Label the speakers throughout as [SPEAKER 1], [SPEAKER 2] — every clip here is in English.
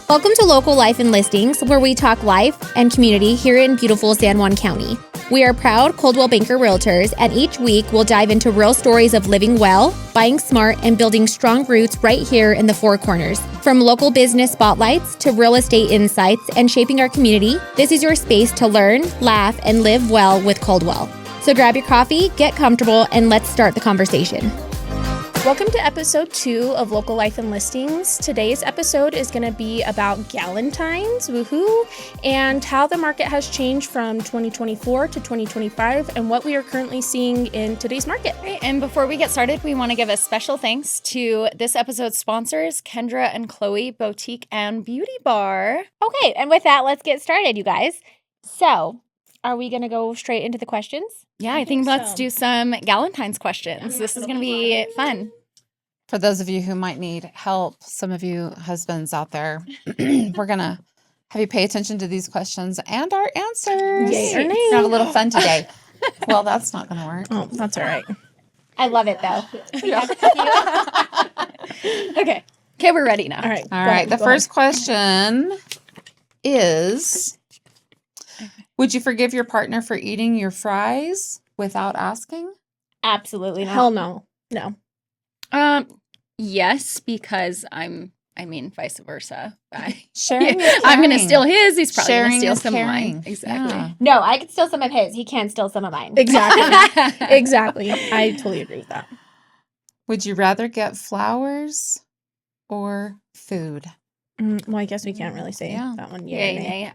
[SPEAKER 1] Welcome to Local Life and Listings, where we talk life and community here in beautiful San Juan County. We are proud Coldwell Banker Realtors, and each week we'll dive into real stories of living well, buying smart, and building strong roots right here in the Four Corners. From local business spotlights to real estate insights and shaping our community, this is your space to learn, laugh, and live well with Coldwell. So grab your coffee, get comfortable, and let's start the conversation.
[SPEAKER 2] Welcome to episode 2 of Local Life and Listings. Today's episode is going to be about Galentine's, woohoo, and how the market has changed from 2024 to 2025 and what we are currently seeing in today's market.
[SPEAKER 3] Right, and before we get started, we want to give a special thanks to this episode's sponsors, Kendra and Chloe Boutique and Beauty Bar.
[SPEAKER 1] Okay, and with that, let's get started, you guys. So, are we going to go straight into the questions?
[SPEAKER 3] Yeah, I think let's do some Galentine's questions. This is going to be fun.
[SPEAKER 4] For those of you who might need help, some of you husbands out there, we're going to have you pay attention to these questions and our answers.
[SPEAKER 2] Yay or nay.
[SPEAKER 4] We're gonna have a little fun today. Well, that's not going to work.
[SPEAKER 2] Oh, that's all right.
[SPEAKER 1] I love it, though.
[SPEAKER 3] Okay, we're ready now.
[SPEAKER 2] All right.
[SPEAKER 4] All right. The first question is, would you forgive your partner for eating your fries without asking?
[SPEAKER 1] Absolutely not.
[SPEAKER 2] Hell no. No.
[SPEAKER 3] Yes, because vice versa.
[SPEAKER 4] Sharing
[SPEAKER 3] I'm going to steal his. He's probably going to
[SPEAKER 4] Sharing
[SPEAKER 3] steal
[SPEAKER 4] is
[SPEAKER 3] some of
[SPEAKER 4] caring.
[SPEAKER 3] mine. Exactly.
[SPEAKER 4] Yeah.
[SPEAKER 1] No, I could steal some of his. He can steal some of mine.
[SPEAKER 2] Exactly. Exactly. I totally agree with that.
[SPEAKER 4] Would you rather get flowers or food?
[SPEAKER 2] Well, I guess we can't really say
[SPEAKER 4] Yeah.
[SPEAKER 2] that one yet.
[SPEAKER 3] Yay.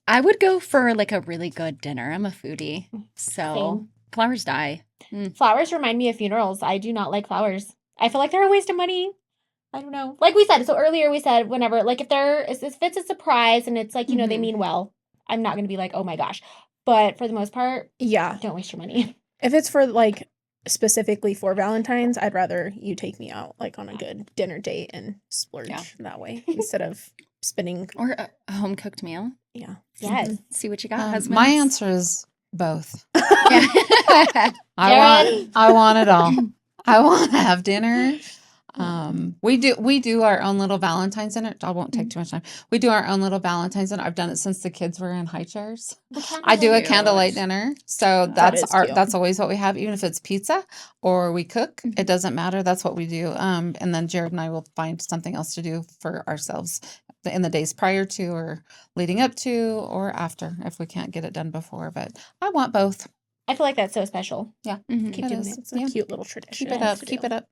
[SPEAKER 3] I would go for like a really good dinner. I'm a foodie. So
[SPEAKER 1] Same.
[SPEAKER 3] flowers die.
[SPEAKER 1] Flowers remind me of funerals. I do not like flowers. I feel like they're a waste of money. I don't know. Like we said, so earlier we said whenever, like if it's a surprise and it's like, you know, they mean well, I'm not going to be like, oh my gosh. But for the most part,
[SPEAKER 2] Yeah.
[SPEAKER 1] don't waste your money.
[SPEAKER 2] If it's for like specifically for Valentine's, I'd rather you take me out like on a good dinner date and splurge that way instead of spending.
[SPEAKER 3] Or a home cooked meal.
[SPEAKER 2] Yeah.
[SPEAKER 1] Yes.
[SPEAKER 3] See what you got, husband.
[SPEAKER 4] My answer is both.
[SPEAKER 3] Yeah.
[SPEAKER 4] I want it all. I want to have dinner. We do our own little Valentine's dinner. I won't take too much time. We do our own little Valentine's dinner. I've done it since the kids were in high chairs. I do a
[SPEAKER 3] Cute.
[SPEAKER 4] candlelight dinner. So
[SPEAKER 2] That is cute.
[SPEAKER 4] that's always what we have, even if it's pizza or we cook. It doesn't matter. That's what we do. And then Jared and I will find something else to do for ourselves in the days prior to or leading up to or after if we can't get it done before. But I want both.
[SPEAKER 1] I feel like that's so special.
[SPEAKER 4] Yeah.
[SPEAKER 3] Mhm.
[SPEAKER 2] Keep
[SPEAKER 4] It
[SPEAKER 2] doing
[SPEAKER 4] is.
[SPEAKER 2] it. It's a
[SPEAKER 4] Yeah.
[SPEAKER 2] cute little tradition.
[SPEAKER 4] Keep it up. Keep it up.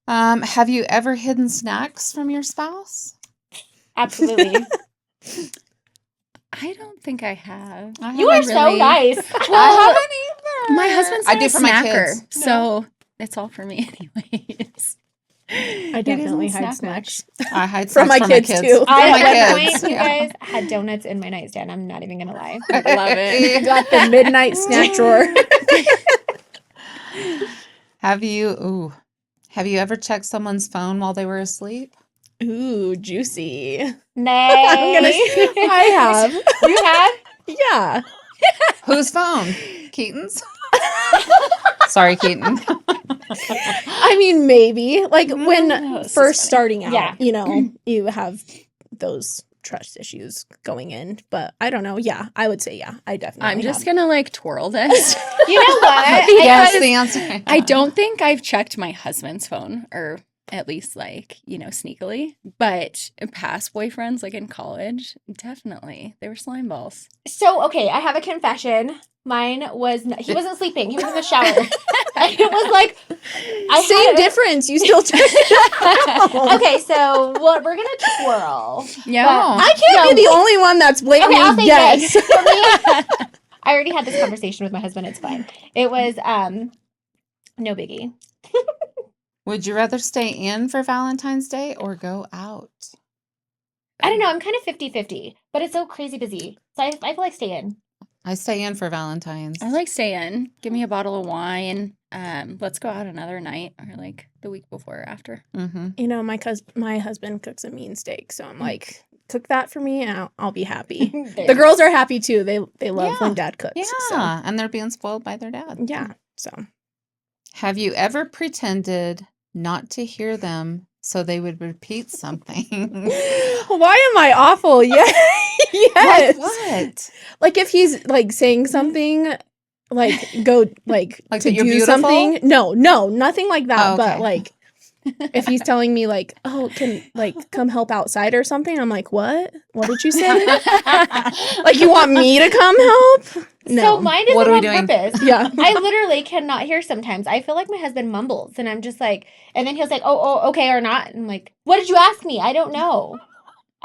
[SPEAKER 4] Have you ever hidden snacks from your spouse?
[SPEAKER 1] Absolutely.
[SPEAKER 3] I don't think I have.
[SPEAKER 1] You are so nice.
[SPEAKER 4] I haven't either.
[SPEAKER 3] My husband's
[SPEAKER 4] I
[SPEAKER 3] not
[SPEAKER 4] do
[SPEAKER 3] a
[SPEAKER 4] for my
[SPEAKER 3] snacker,
[SPEAKER 4] kids.
[SPEAKER 3] so it's all for me anyways.
[SPEAKER 2] I definitely hide snacks.
[SPEAKER 4] I hide
[SPEAKER 2] From
[SPEAKER 4] snacks
[SPEAKER 2] my kids, too.
[SPEAKER 4] For
[SPEAKER 1] I,
[SPEAKER 4] my
[SPEAKER 1] at one
[SPEAKER 4] kids.
[SPEAKER 1] point, you
[SPEAKER 4] Yeah.
[SPEAKER 1] guys had donuts in my nightstand. I'm not even going to lie.
[SPEAKER 3] I love it.
[SPEAKER 2] Got the midnight snack drawer.
[SPEAKER 4] Have you ever checked someone's phone while they were asleep?
[SPEAKER 2] Ooh, juicy.
[SPEAKER 1] Nay.
[SPEAKER 2] I have.
[SPEAKER 1] You have?
[SPEAKER 2] Yeah.
[SPEAKER 4] Whose phone? Keaton's? Sorry, Keaton.
[SPEAKER 2] I mean, maybe. Like when
[SPEAKER 3] this is
[SPEAKER 2] first
[SPEAKER 3] funny.
[SPEAKER 2] starting out,
[SPEAKER 1] Yeah.
[SPEAKER 2] you know, you have those trust issues going in. But I don't know. Yeah, I would say yeah. I definitely
[SPEAKER 3] I'm just
[SPEAKER 2] have.
[SPEAKER 3] gonna like twirl this.
[SPEAKER 1] You know what?
[SPEAKER 4] Yes,
[SPEAKER 3] Because
[SPEAKER 4] the answer.
[SPEAKER 3] I don't think I've checked my husband's phone, or at least like, sneakily. But past boyfriends, like in college, definitely. They were slime balls.
[SPEAKER 1] So, okay, I have a confession. Mine was, he wasn't sleeping. He was in the shower. And it was like,
[SPEAKER 2] Same difference. You still check it out.
[SPEAKER 1] Okay, so what we're going to twirl.
[SPEAKER 3] Yeah.
[SPEAKER 2] I can't be the only one that's blatantly
[SPEAKER 1] Okay, I'll say
[SPEAKER 2] yes.
[SPEAKER 1] yes. For me, I already had this conversation with my husband. It's fine. It was, no biggie.
[SPEAKER 4] Would you rather stay in for Valentine's Day or go out?
[SPEAKER 1] I don't know. I'm kind of 50-50, but it's so crazy busy. So I feel like stay in.
[SPEAKER 4] I stay in for Valentine's.
[SPEAKER 3] I like staying. Give me a bottle of wine. Let's go out another night, or like the week before or after.
[SPEAKER 4] Mm-hmm.
[SPEAKER 2] You know, my husband cooks a mean steak, so I'm like, cook that for me, and I'll be happy.
[SPEAKER 1] There.
[SPEAKER 2] The girls are happy too. They love
[SPEAKER 4] Yeah.
[SPEAKER 2] when Dad cooks.
[SPEAKER 4] Yeah,
[SPEAKER 2] So,
[SPEAKER 4] and they're being spoiled by their dad.
[SPEAKER 2] yeah. So
[SPEAKER 4] Have you ever pretended not to hear them so they would repeat something.
[SPEAKER 2] Why am I awful? Yeah. Yes.
[SPEAKER 4] Like what?
[SPEAKER 2] Like if he's like saying something, like go like
[SPEAKER 4] Like
[SPEAKER 2] to
[SPEAKER 4] that you're
[SPEAKER 2] do
[SPEAKER 4] beautiful?
[SPEAKER 2] something. No, nothing like that.
[SPEAKER 4] Oh,
[SPEAKER 2] But
[SPEAKER 4] okay.
[SPEAKER 2] like if he's telling me like, oh, can like come help outside or something, I'm like, what? What did you say? Like you want me to come help? No.
[SPEAKER 1] So mine is
[SPEAKER 4] What are we
[SPEAKER 1] on
[SPEAKER 4] doing?
[SPEAKER 1] purpose.
[SPEAKER 2] Yeah.
[SPEAKER 1] I literally cannot hear sometimes. I feel like my husband mumbles, and I'm just like, and then he'll say, oh, okay, or not. And I'm like, what did you ask me? I don't know.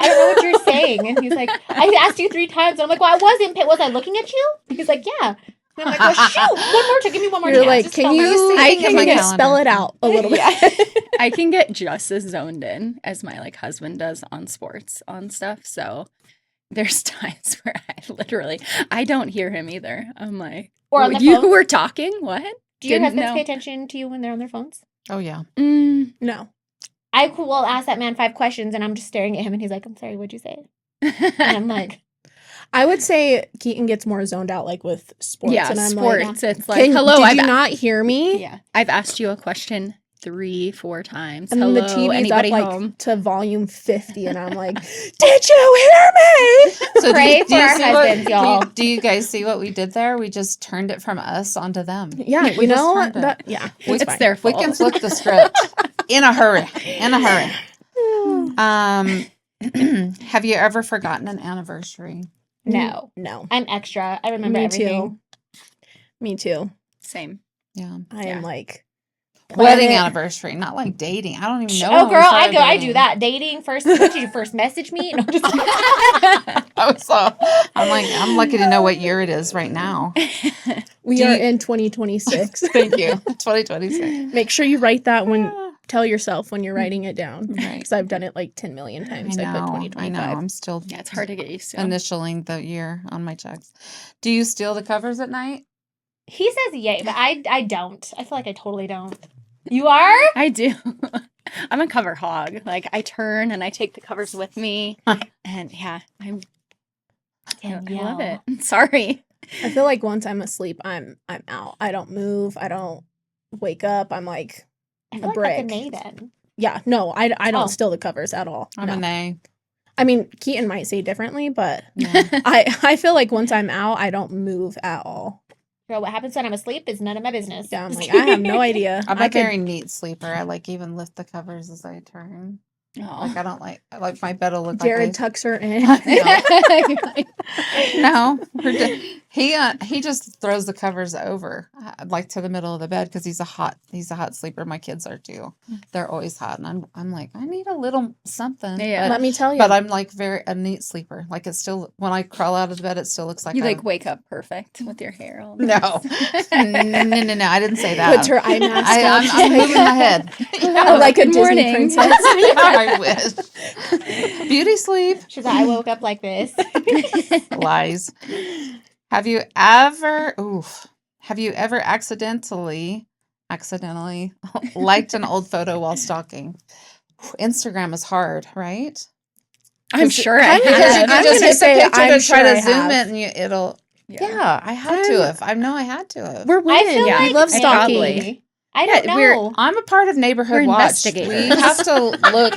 [SPEAKER 1] I don't know what you're saying. And he's like, I asked you 3 times. And I'm like, well, I wasn't. Was I looking at you? He's like, yeah. And I'm like, well, shoot, one more time. Give me one more
[SPEAKER 2] You're
[SPEAKER 1] chance.
[SPEAKER 2] like,
[SPEAKER 1] Just
[SPEAKER 2] can
[SPEAKER 1] tell me.
[SPEAKER 2] you?
[SPEAKER 4] I
[SPEAKER 2] I
[SPEAKER 4] can
[SPEAKER 2] can
[SPEAKER 4] my
[SPEAKER 2] you
[SPEAKER 4] calendar.
[SPEAKER 2] spell it out a little bit.
[SPEAKER 3] I can get just as zoned in as my like husband does on sports on stuff. So there's times where I don't hear him either. I'm like,
[SPEAKER 1] Or on the
[SPEAKER 3] you
[SPEAKER 1] phone?
[SPEAKER 3] were talking? What?
[SPEAKER 1] Do your
[SPEAKER 3] Didn't
[SPEAKER 1] husbands
[SPEAKER 3] know.
[SPEAKER 1] pay attention to you when they're on their phones?
[SPEAKER 4] Oh yeah.
[SPEAKER 2] No.
[SPEAKER 1] I will ask that man 5 questions, and I'm just staring at him, and he's like, I'm sorry, what'd you say? And I'm like,
[SPEAKER 2] I would say Keaton gets more zoned out like with sports.
[SPEAKER 3] Yeah,
[SPEAKER 2] and I'm
[SPEAKER 3] sports.
[SPEAKER 2] like,
[SPEAKER 3] It's like, hello,
[SPEAKER 2] did
[SPEAKER 3] I've
[SPEAKER 2] you not hear me?
[SPEAKER 3] yeah, I've asked you a question 3-4 times.
[SPEAKER 2] And
[SPEAKER 3] Hello,
[SPEAKER 2] then the TV's
[SPEAKER 3] anybody
[SPEAKER 2] up like
[SPEAKER 3] home?
[SPEAKER 2] to volume 50, and I'm like, did you hear me?
[SPEAKER 4] So
[SPEAKER 1] Pray for our
[SPEAKER 4] see
[SPEAKER 1] husbands, y'all.
[SPEAKER 4] Do you guys see what we did there? We just turned it from us onto them.
[SPEAKER 2] Yeah,
[SPEAKER 4] We
[SPEAKER 2] you
[SPEAKER 4] just
[SPEAKER 2] know
[SPEAKER 4] turned it.
[SPEAKER 2] that. Yeah,
[SPEAKER 3] It's
[SPEAKER 2] fine.
[SPEAKER 3] their
[SPEAKER 4] We
[SPEAKER 3] fault.
[SPEAKER 4] can flip the script in a hurry. In a hurry. Have you ever forgotten an anniversary?
[SPEAKER 1] no.
[SPEAKER 2] No.
[SPEAKER 1] I'm extra. I remember
[SPEAKER 2] Me
[SPEAKER 1] everything.
[SPEAKER 2] too. Me too.
[SPEAKER 3] Same.
[SPEAKER 4] Yeah.
[SPEAKER 2] I
[SPEAKER 3] Yeah.
[SPEAKER 2] am like
[SPEAKER 4] Wedding
[SPEAKER 2] planet-
[SPEAKER 4] anniversary, not like dating. I don't even know.
[SPEAKER 1] Oh,
[SPEAKER 4] when we
[SPEAKER 1] girl, I
[SPEAKER 4] started
[SPEAKER 1] go. I
[SPEAKER 4] dating.
[SPEAKER 1] do that. Dating first. What did you first message me? No, just
[SPEAKER 4] I'm lucky to know what year it is right now.
[SPEAKER 2] We
[SPEAKER 4] Do
[SPEAKER 2] are
[SPEAKER 4] you-
[SPEAKER 2] in 2026.
[SPEAKER 4] Thank you. 2026.
[SPEAKER 2] Make sure you write that when. Tell yourself when you're writing it down.
[SPEAKER 4] Right.
[SPEAKER 2] Because I've done it like 10 million times. I, put
[SPEAKER 4] I
[SPEAKER 2] 2025.
[SPEAKER 4] know. I'm still
[SPEAKER 3] Yeah, it's hard to get used to.
[SPEAKER 4] initialing the year on my checks. Do you steal the covers at night?
[SPEAKER 1] he says yay, but I don't. I feel like I totally don't. You are?
[SPEAKER 3] I do. I'm a cover hog. Like I turn and I take the covers with me, and yeah, I love it. Sorry.
[SPEAKER 2] I feel like once I'm asleep, I'm out. I don't move. I don't wake up. I'm like,
[SPEAKER 1] I
[SPEAKER 2] A
[SPEAKER 1] feel like
[SPEAKER 2] brick.
[SPEAKER 1] that's a nay then.
[SPEAKER 2] yeah, no, I don't
[SPEAKER 1] Oh.
[SPEAKER 2] steal the covers at all.
[SPEAKER 4] I'm
[SPEAKER 2] No.
[SPEAKER 4] a nay.
[SPEAKER 2] I mean, Keaton might say differently, but
[SPEAKER 4] No.
[SPEAKER 2] I feel like once I'm out, I don't move at all.
[SPEAKER 1] Girl, what happens when I'm asleep is none of my business.
[SPEAKER 2] Yeah, I'm like, I have no idea.
[SPEAKER 4] I'm
[SPEAKER 2] I
[SPEAKER 4] a
[SPEAKER 2] could-
[SPEAKER 4] very neat sleeper. I like even lift the covers as I turn. Like I don't like. I like my bed will look
[SPEAKER 2] Jared
[SPEAKER 4] like.
[SPEAKER 2] tucks her in.
[SPEAKER 4] No, he just throws the covers over, like to the middle of the bed because he's a hot sleeper. My kids are too. They're always hot, and I'm like, I need a little something.
[SPEAKER 3] Yeah.
[SPEAKER 2] Let me tell you.
[SPEAKER 4] But I'm like a neat sleeper. Like it's still when I crawl out of the bed, it still looks like
[SPEAKER 3] You
[SPEAKER 4] I-
[SPEAKER 3] like wake up perfect with your hair all
[SPEAKER 4] No,
[SPEAKER 3] nice.
[SPEAKER 4] no, I didn't say that.
[SPEAKER 2] puts her eye mask
[SPEAKER 4] I'm
[SPEAKER 2] up.
[SPEAKER 4] moving my head.
[SPEAKER 2] Oh, like a
[SPEAKER 3] Good
[SPEAKER 2] Disney
[SPEAKER 3] morning.
[SPEAKER 2] princess.
[SPEAKER 4] I wish. Beauty sleep.
[SPEAKER 1] She's like, I woke up like this.
[SPEAKER 4] Lies. Have you ever accidentally liked an old photo while stalking? Instagram is hard, right?
[SPEAKER 3] I'm sure I
[SPEAKER 2] I'm
[SPEAKER 4] Because
[SPEAKER 3] have.
[SPEAKER 4] you can
[SPEAKER 2] I'm
[SPEAKER 4] just
[SPEAKER 2] gonna
[SPEAKER 4] hit the
[SPEAKER 2] say
[SPEAKER 4] picture
[SPEAKER 2] I'm
[SPEAKER 4] to try
[SPEAKER 2] sure I
[SPEAKER 4] to zoom
[SPEAKER 2] have.
[SPEAKER 4] it and it'll yeah, I had to have. I know I had to have.
[SPEAKER 2] We're
[SPEAKER 1] I
[SPEAKER 2] women.
[SPEAKER 1] feel
[SPEAKER 3] Yeah,
[SPEAKER 1] like
[SPEAKER 2] we love
[SPEAKER 3] I
[SPEAKER 2] stalking.
[SPEAKER 3] probably-
[SPEAKER 1] I don't
[SPEAKER 3] Yeah, we're-
[SPEAKER 1] know.
[SPEAKER 4] I'm a part of Neighborhood
[SPEAKER 3] We're
[SPEAKER 4] Watch.
[SPEAKER 3] investigators.
[SPEAKER 4] We have to look.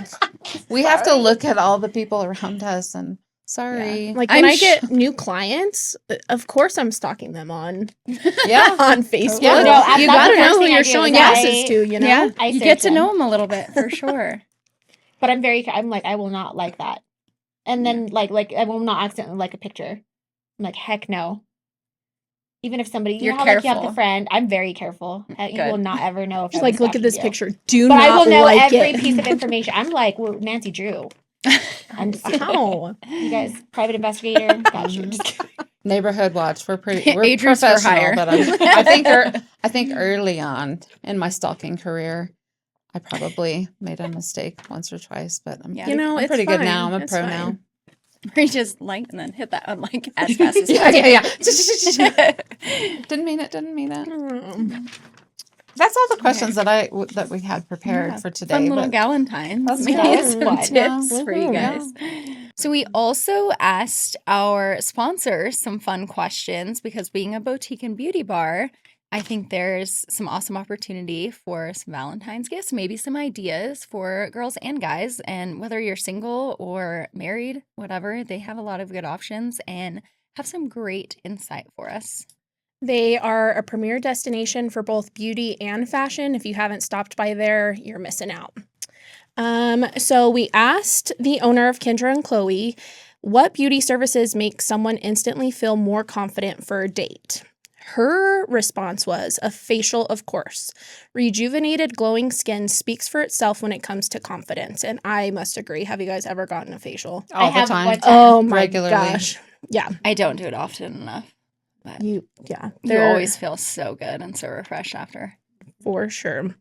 [SPEAKER 4] We have to look at all the people around us. And sorry,
[SPEAKER 2] Like
[SPEAKER 3] I'm
[SPEAKER 2] when I
[SPEAKER 3] sh-
[SPEAKER 2] get new clients, of course I'm stalking them on
[SPEAKER 4] yeah.
[SPEAKER 2] on Facebook.
[SPEAKER 4] Yeah,
[SPEAKER 1] no,
[SPEAKER 2] you
[SPEAKER 1] that's
[SPEAKER 2] gotta
[SPEAKER 1] the first
[SPEAKER 2] know who
[SPEAKER 1] thing I
[SPEAKER 2] you're
[SPEAKER 1] do
[SPEAKER 2] showing
[SPEAKER 1] is
[SPEAKER 2] asses to. You know.
[SPEAKER 3] Yeah,
[SPEAKER 1] I
[SPEAKER 3] you
[SPEAKER 1] search
[SPEAKER 3] get to
[SPEAKER 1] them.
[SPEAKER 3] know them a little bit for sure.
[SPEAKER 1] But I'm like, I will not like that. And then like I will not accidentally like a picture. I'm like, heck no. Even if somebody, you
[SPEAKER 3] You're
[SPEAKER 1] know how like you have
[SPEAKER 3] careful.
[SPEAKER 1] the friend, I'm very careful. You will
[SPEAKER 3] Good.
[SPEAKER 1] not ever know if
[SPEAKER 2] Just
[SPEAKER 1] I'm
[SPEAKER 2] like look at this
[SPEAKER 1] stalking you.
[SPEAKER 2] picture. Do
[SPEAKER 1] But
[SPEAKER 2] not
[SPEAKER 1] I will know
[SPEAKER 2] like
[SPEAKER 1] every
[SPEAKER 2] it.
[SPEAKER 1] piece of information. I'm like, well, Nancy Drew. I'm just
[SPEAKER 2] How?
[SPEAKER 1] you guys, private investigator. Gotcha.
[SPEAKER 4] Mhm.
[SPEAKER 1] Just kidding.
[SPEAKER 4] Neighborhood Watch. We're
[SPEAKER 3] Adrian's for
[SPEAKER 4] professional,
[SPEAKER 3] hire.
[SPEAKER 4] but I think early on in my stalking career, I probably made a mistake once or twice. But I'm
[SPEAKER 3] Yeah.
[SPEAKER 4] pretty,
[SPEAKER 2] You know,
[SPEAKER 4] I'm
[SPEAKER 2] it's
[SPEAKER 4] pretty good
[SPEAKER 2] fine.
[SPEAKER 4] now. I'm a
[SPEAKER 2] It's
[SPEAKER 4] pro
[SPEAKER 2] fine.
[SPEAKER 4] now.
[SPEAKER 3] We just like and then hit that unlike as fast as
[SPEAKER 4] Yeah.
[SPEAKER 3] possible.
[SPEAKER 4] Didn't mean it. Didn't mean it.
[SPEAKER 2] Mm.
[SPEAKER 4] That's all the questions that we had prepared
[SPEAKER 3] Yeah,
[SPEAKER 4] for today.
[SPEAKER 3] Fun little
[SPEAKER 4] but-
[SPEAKER 3] Galentine's.
[SPEAKER 4] That's
[SPEAKER 3] Maybe
[SPEAKER 1] good.
[SPEAKER 3] some
[SPEAKER 1] Fun.
[SPEAKER 3] tips
[SPEAKER 4] Yeah.
[SPEAKER 3] for you
[SPEAKER 2] Yeah.
[SPEAKER 3] guys. So we also asked our sponsors some fun questions because being a boutique and beauty bar, I think there's some awesome opportunity for some Valentine's gifts, maybe some ideas for girls and guys. And whether you're single or married, whatever, they have a lot of good options and have some great insight for us.
[SPEAKER 2] They are a premier destination for both beauty and fashion. If you haven't stopped by there, you're missing out. So we asked the owner of Kendra and Chloe, what beauty services make someone instantly feel more confident for a date? Her response was a facial, of course. Rejuvenated, glowing skin speaks for itself when it comes to confidence. And I must agree. Have you guys ever gotten a facial?
[SPEAKER 1] I
[SPEAKER 4] All the
[SPEAKER 1] have
[SPEAKER 4] time.
[SPEAKER 1] one time.
[SPEAKER 2] Oh my
[SPEAKER 4] Regularly.
[SPEAKER 2] gosh. Yeah.
[SPEAKER 3] I don't do it often enough. But
[SPEAKER 2] You
[SPEAKER 3] you always feel so good and so refreshed after.
[SPEAKER 2] for sure.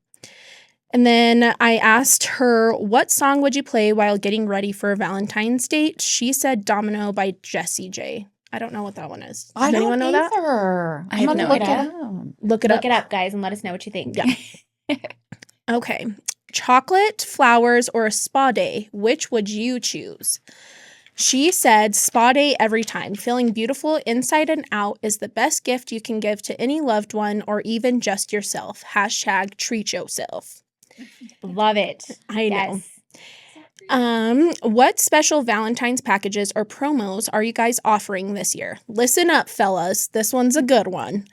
[SPEAKER 2] And then I asked her, what song would you play while getting ready for a Valentine's date? She said Domino by Jessie J. I don't know what that one is. Does
[SPEAKER 4] I
[SPEAKER 2] anyone
[SPEAKER 4] don't
[SPEAKER 2] know that?
[SPEAKER 4] either.
[SPEAKER 3] I
[SPEAKER 4] I'm
[SPEAKER 3] have
[SPEAKER 4] gonna
[SPEAKER 3] no
[SPEAKER 4] look
[SPEAKER 1] idea.
[SPEAKER 4] it up.
[SPEAKER 2] Look it
[SPEAKER 1] Look
[SPEAKER 2] up.
[SPEAKER 1] it up, guys, and let us know what you think.
[SPEAKER 2] Yeah. Okay. Chocolate, flowers, or a spa day? Which would you choose? She said spa day every time. Feeling beautiful inside and out is the best gift you can give to any loved one or even just yourself. # treat yourself.
[SPEAKER 1] Love it.
[SPEAKER 2] I know.
[SPEAKER 1] Yes.
[SPEAKER 2] What special Valentine's packages or promos are you guys offering this year? Listen up, fellas. This one's a good one.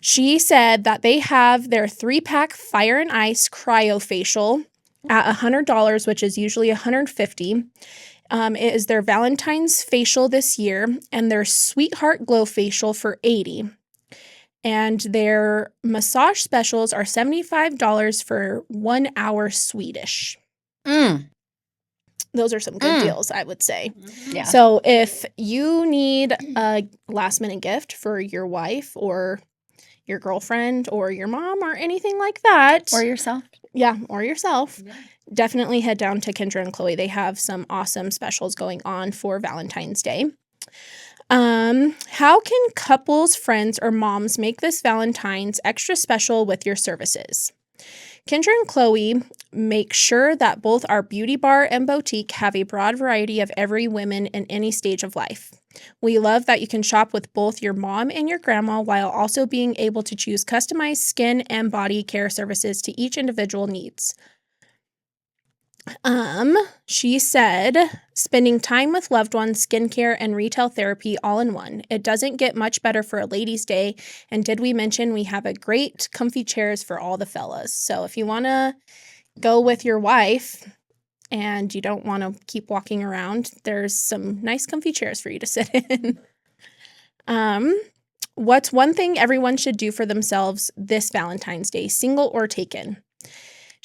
[SPEAKER 2] She said that they have their 3-pack Fire and Ice cryofacial at $100, which is usually $150. It is their Valentine's facial this year, and their Sweetheart Glow facial for $80. And their massage specials are $75 for 1 hour Swedish. Those are some good deals, I would say.
[SPEAKER 3] Yeah.
[SPEAKER 2] So if you need a last minute gift for your wife or your girlfriend or your mom or anything like that,
[SPEAKER 3] Or yourself.
[SPEAKER 2] yeah, or yourself, definitely head down to Kendra and Chloe. They have some awesome specials going on for Valentine's Day. How can couples, friends, or moms make this Valentine's extra special with your services? Kendra and Chloe make sure that both our beauty bar and boutique have a broad variety of every woman in any stage of life. We love that you can shop with both your mom and your grandma while also being able to choose customized skin and body care services to each individual needs. She said, spending time with loved ones, skincare, and retail therapy all in one. It doesn't get much better for a ladies' day. And did we mention we have a great comfy chairs for all the fellas? So if you want to go with your wife and you don't want to keep walking around, there's some nice comfy chairs for you to sit in. What's one thing everyone should do for themselves this Valentine's Day, single or taken?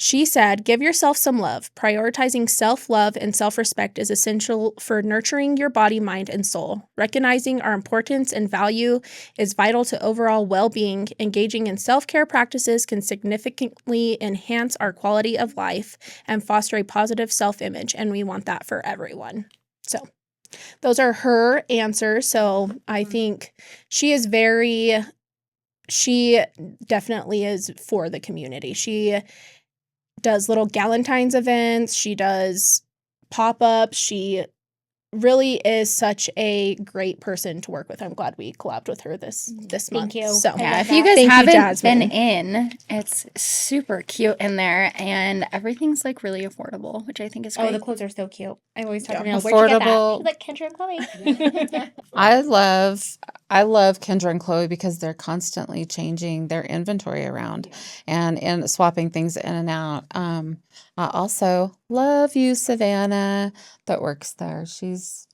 [SPEAKER 2] She said, give yourself some love. Prioritizing self-love and self-respect is essential for nurturing your body, mind, and soul. Recognizing our importance and value is vital to overall well-being. Engaging in self-care practices can significantly enhance our quality of life and foster a positive self-image, and we want that for everyone. So those are her answers. So I think she definitely is for the community. She does little Galentine's events. She does pop-ups. She really is such a great person to work with. I'm glad we collabed with her this month.
[SPEAKER 1] Thank you.
[SPEAKER 2] So
[SPEAKER 1] I
[SPEAKER 3] Yeah,
[SPEAKER 1] love
[SPEAKER 3] if you
[SPEAKER 1] that.
[SPEAKER 3] guys
[SPEAKER 2] Thank you,
[SPEAKER 3] haven't
[SPEAKER 2] Jasmine.
[SPEAKER 3] been in, it's super cute in there, and everything's like really affordable, which I think is great.
[SPEAKER 1] Oh, the clothes are so cute. I always talk
[SPEAKER 2] Yeah.
[SPEAKER 1] to Neil, where'd you get that?
[SPEAKER 4] Affordable.
[SPEAKER 1] She's like, Kendra and Chloe.
[SPEAKER 4] I love Kendra and Chloe because they're constantly changing their inventory around and swapping things in and out. I also love you, Savannah, that works there. She's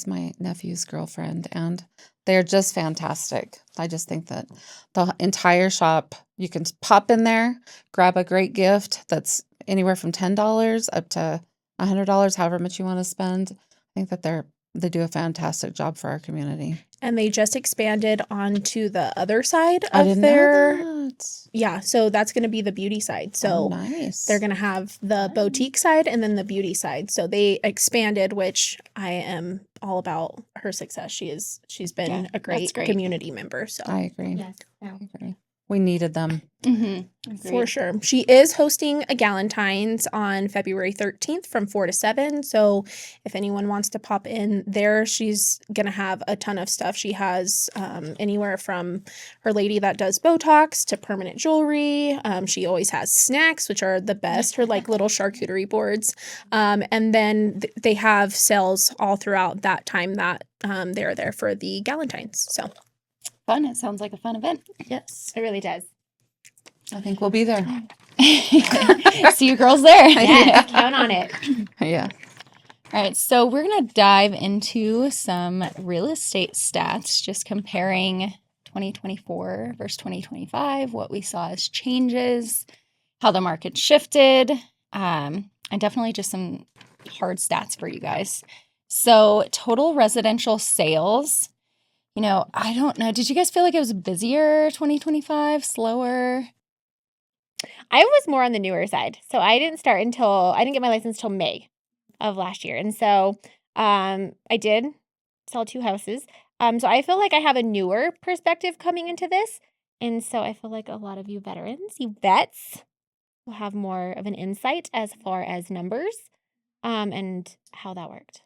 [SPEAKER 4] my nephew's girlfriend, and they're just fantastic. I just think that the entire shop, you can pop in there, grab a great gift that's anywhere from $10 up to $100, however much you want to spend. I think that they do a fantastic job for our community.
[SPEAKER 2] And they just expanded onto the other side
[SPEAKER 4] I
[SPEAKER 2] of
[SPEAKER 4] didn't
[SPEAKER 2] their
[SPEAKER 4] know that.
[SPEAKER 2] yeah, so that's going to be the beauty side. So
[SPEAKER 4] Oh, nice.
[SPEAKER 2] they're going to have the boutique side and then the beauty side. So they expanded, which I am all about her success. She's been
[SPEAKER 3] Yeah,
[SPEAKER 2] a
[SPEAKER 3] that's
[SPEAKER 2] great
[SPEAKER 3] great.
[SPEAKER 2] community member. So
[SPEAKER 4] I agree.
[SPEAKER 1] Yes.
[SPEAKER 4] I agree. We needed them.
[SPEAKER 2] For sure. She is hosting a Galentine's on February 13th from 4 to 7. So if anyone wants to pop in there, she's going to have a ton of stuff. She has anywhere from her lady that does Botox to permanent jewelry. She always has snacks, which are the best, her like little charcuterie boards. And then they have sales all throughout that time that they're there for the Galentine's. So
[SPEAKER 3] Fun. It sounds like a fun event.
[SPEAKER 2] yes.
[SPEAKER 1] It really does.
[SPEAKER 4] I think we'll be there.
[SPEAKER 3] See you girls there.
[SPEAKER 1] Yeah, count on it.
[SPEAKER 4] Yeah.
[SPEAKER 3] All right, so we're going to dive into some real estate stats, just comparing 2024 versus 2025, what we saw as changes, how the market shifted, and definitely just some hard stats for you guys. So total residential sales, I don't know. Did you guys feel like it was busier 2025, slower?
[SPEAKER 1] I was more on the newer side. So I didn't get my license till May of last year. And so I did sell 2 houses. So I feel like I have a newer perspective coming into this. And so I feel like a lot of you veterans, you vets, will have more of an insight as far as numbers and how that worked.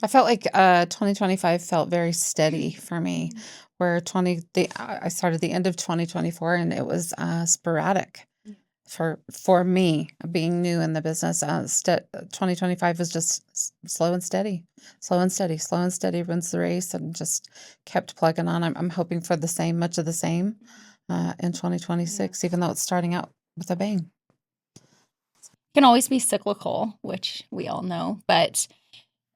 [SPEAKER 4] I felt like 2025 felt very steady for me, where I started the end of 2024 and it was sporadic for me being new in the business. 2025 was just slow and steady runs the race, and just kept plugging on. I'm hoping for much of the same in 2026, even though it's starting out with a bang.
[SPEAKER 3] Can always be cyclical, which we all know, but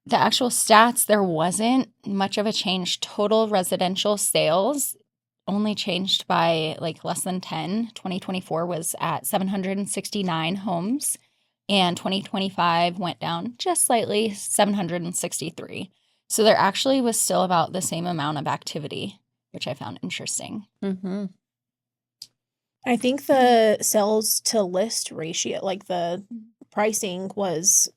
[SPEAKER 3] the actual stats, there wasn't much of a change. Total residential sales only changed by like less than 10. 2024 was at 769 homes, and 2025 went down just slightly, 763. So there actually was still about the same amount of activity, which I found interesting.
[SPEAKER 4] Mm-hmm.
[SPEAKER 2] I think the sales to list ratio, like the pricing, was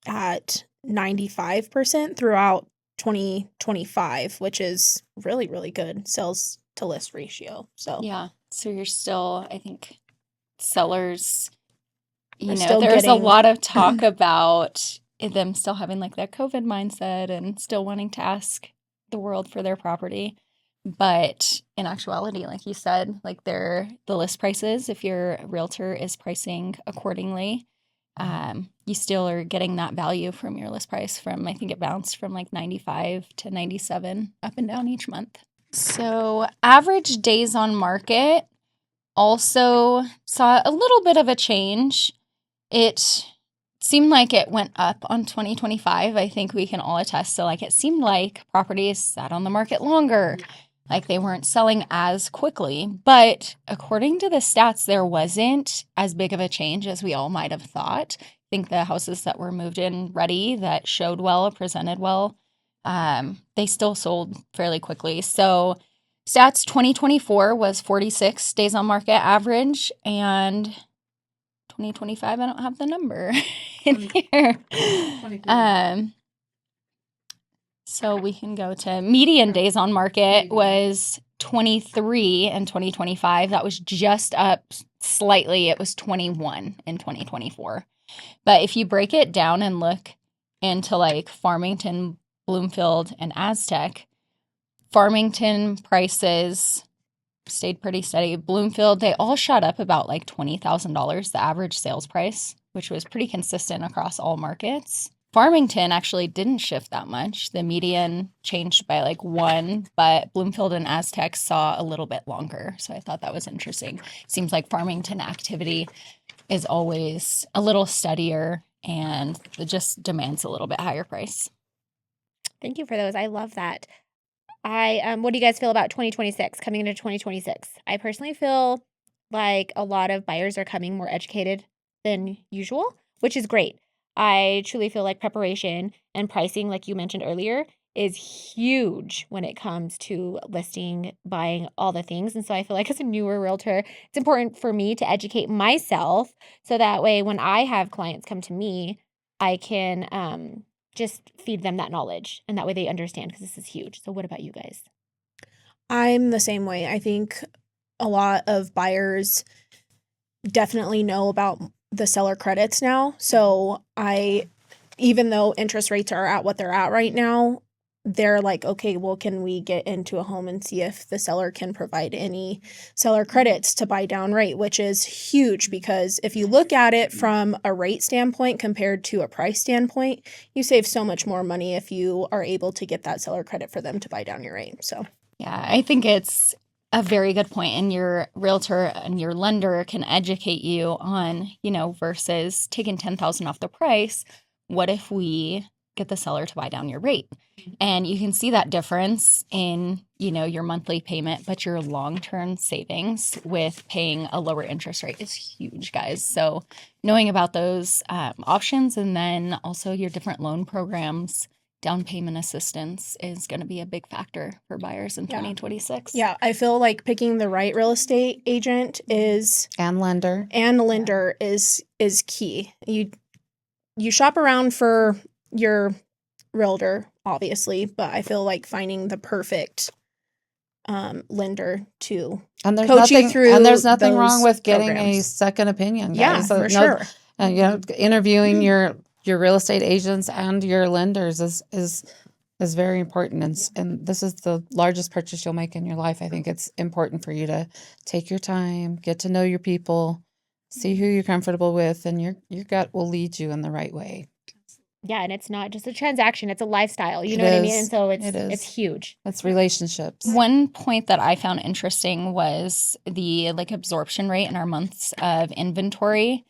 [SPEAKER 2] at 95% throughout 2025, which is really, really good sales to list ratio. So
[SPEAKER 3] Yeah. So you're still, I think, sellers,
[SPEAKER 2] still
[SPEAKER 3] there's a
[SPEAKER 2] getting-
[SPEAKER 3] lot of talk about them still having like that COVID mindset and still wanting to ask the world for their property. But in actuality, like you said, like the list prices, if your realtor is pricing accordingly, you still are getting that value from your list price I think it bounced from like 95 to 97 up and down each month. So average days on market also saw a little bit of a change. It seemed like it went up on 2025. I think we can all attest. So like it seemed like properties sat on the market longer, like they weren't selling as quickly. But according to the stats, there wasn't as big of a change as we all might have thought. I think the houses that were moved in ready, that showed well, presented well, they still sold fairly quickly. So stats 2024 was 46 days on market average, and 2025, I don't have the number in here. So we can go to median days on market was 23 in 2025. That was just up slightly. It was 21 in 2024. But if you break it down and look into like Farmington, Bloomfield, and Aztec, Farmington prices stayed pretty steady. Bloomfield, they all shot up about like $20,000, the average sales price, which was pretty consistent across all markets. Farmington actually didn't shift that much. The median changed by like 1, but Bloomfield and Aztec saw a little bit longer. So I thought that was interesting. Seems like Farmington activity is always a little steadier and it just demands a little bit higher price.
[SPEAKER 1] Thank you for those. I love that. What do you guys feel about 2026, coming into 2026? I personally feel like a lot of buyers are coming more educated than usual, which is great. I truly feel like preparation and pricing, like you mentioned earlier, is huge when it comes to listing, buying, all the things. And so I feel like as a newer realtor, it's important for me to educate myself so that way when I have clients come to me, I can just feed them that knowledge, and that way they understand, because this is huge. So what about you guys?
[SPEAKER 2] I'm the same way. I think a lot of buyers definitely know about the seller credits now. So even though interest rates are at what they're at right now, they're like, okay, well, can we get into a home and see if the seller can provide any seller credits to buy down rate, which is huge, because if you look at it from a rate standpoint compared to a price standpoint, you save so much more money if you are able to get that seller credit for them to buy down your rate. So
[SPEAKER 3] Yeah, I think it's a very good point, and your realtor and your lender can educate you on, versus taking $10,000 off the price. What if we get the seller to buy down your rate? And you can see that difference in, your monthly payment, but your long-term savings with paying a lower interest rate is huge, guys. So knowing about those options, and then also your different loan programs, down payment assistance is going to be a big factor for buyers in 2026.
[SPEAKER 2] Yeah, I feel like picking the right real estate agent
[SPEAKER 4] and lender
[SPEAKER 2] is key. You shop around for your realtor, obviously, but I feel like finding the perfect lender to coach you through.
[SPEAKER 4] And there's nothing wrong
[SPEAKER 2] those
[SPEAKER 4] with getting
[SPEAKER 2] programs.
[SPEAKER 4] A second opinion, guys.
[SPEAKER 2] Yeah,
[SPEAKER 4] So
[SPEAKER 2] for sure.
[SPEAKER 4] Interviewing your real estate agents and your lenders is very important. And this is the largest purchase you'll make in your life. I think it's important for you to take your time, get to know your people, see who you're comfortable with, and your gut will lead you in the right way.
[SPEAKER 1] Yeah, and it's not just a transaction, it's a lifestyle. You
[SPEAKER 4] It
[SPEAKER 1] know what I mean?
[SPEAKER 4] is.
[SPEAKER 1] And so
[SPEAKER 4] It is.
[SPEAKER 1] it's huge.
[SPEAKER 4] It's relationships.
[SPEAKER 3] One point that I found interesting was the absorption rate in our months of inventory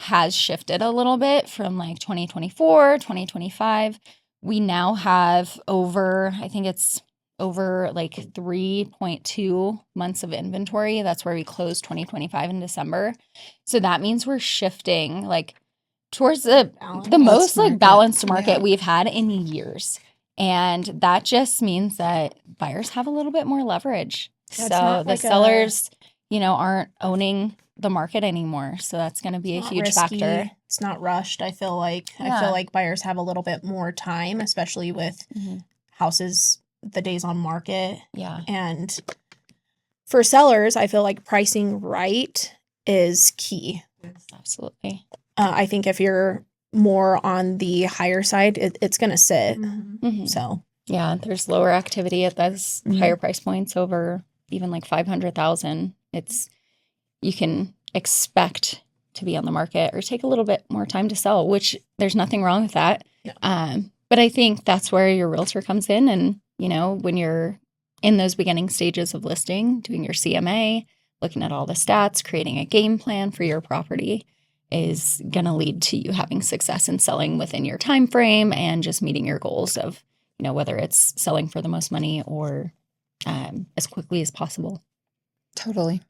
[SPEAKER 3] has shifted a little bit from 2024, 2025. We now have over 3.2 months of inventory. That's where we closed 2025 in December. So that means we're shifting towards the most balanced market we've had in years. And that just means that buyers have a little bit more leverage.
[SPEAKER 2] Yeah,
[SPEAKER 3] so the sellers, aren't owning the market anymore. So that's going to be a huge factor.
[SPEAKER 2] It's not rushed. I feel like buyers have a little bit more time, especially with houses, the days on market.
[SPEAKER 3] Yeah.
[SPEAKER 2] And for sellers, I feel like pricing right is key.
[SPEAKER 3] Absolutely.
[SPEAKER 2] I think if you're more on the higher side, it's going to sit.
[SPEAKER 3] Mm-hmm.
[SPEAKER 2] So
[SPEAKER 3] yeah, there's lower activity at those higher price points over even $500,000. You can expect to be on the market or take a little bit more time to sell, which there's nothing wrong with that.
[SPEAKER 2] No.
[SPEAKER 3] But I think that's where your realtor comes in. And, when you're in those beginning stages of listing, doing your CMA, looking at all the stats, creating a game plan for your property is going to lead to you having success in selling within your time frame and just meeting your goals of, whether it's selling for the most money or as quickly as possible.
[SPEAKER 4] Totally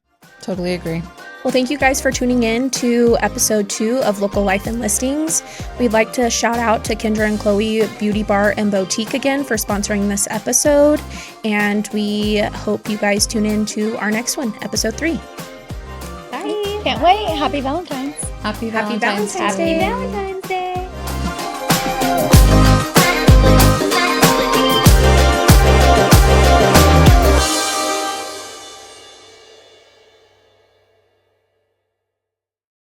[SPEAKER 4] agree.
[SPEAKER 2] Well, thank you guys for tuning in to episode 2 of Local Life and Listings. We'd like to shout out to Kendra and Chloe Beauty Bar and Boutique again for sponsoring this episode. And we hope you guys tune in to our next one, episode 3.
[SPEAKER 1] Bye.
[SPEAKER 3] Can't wait. Happy Valentine's.
[SPEAKER 4] Happy
[SPEAKER 2] Valentine's
[SPEAKER 4] Day.
[SPEAKER 1] Happy Valentine's.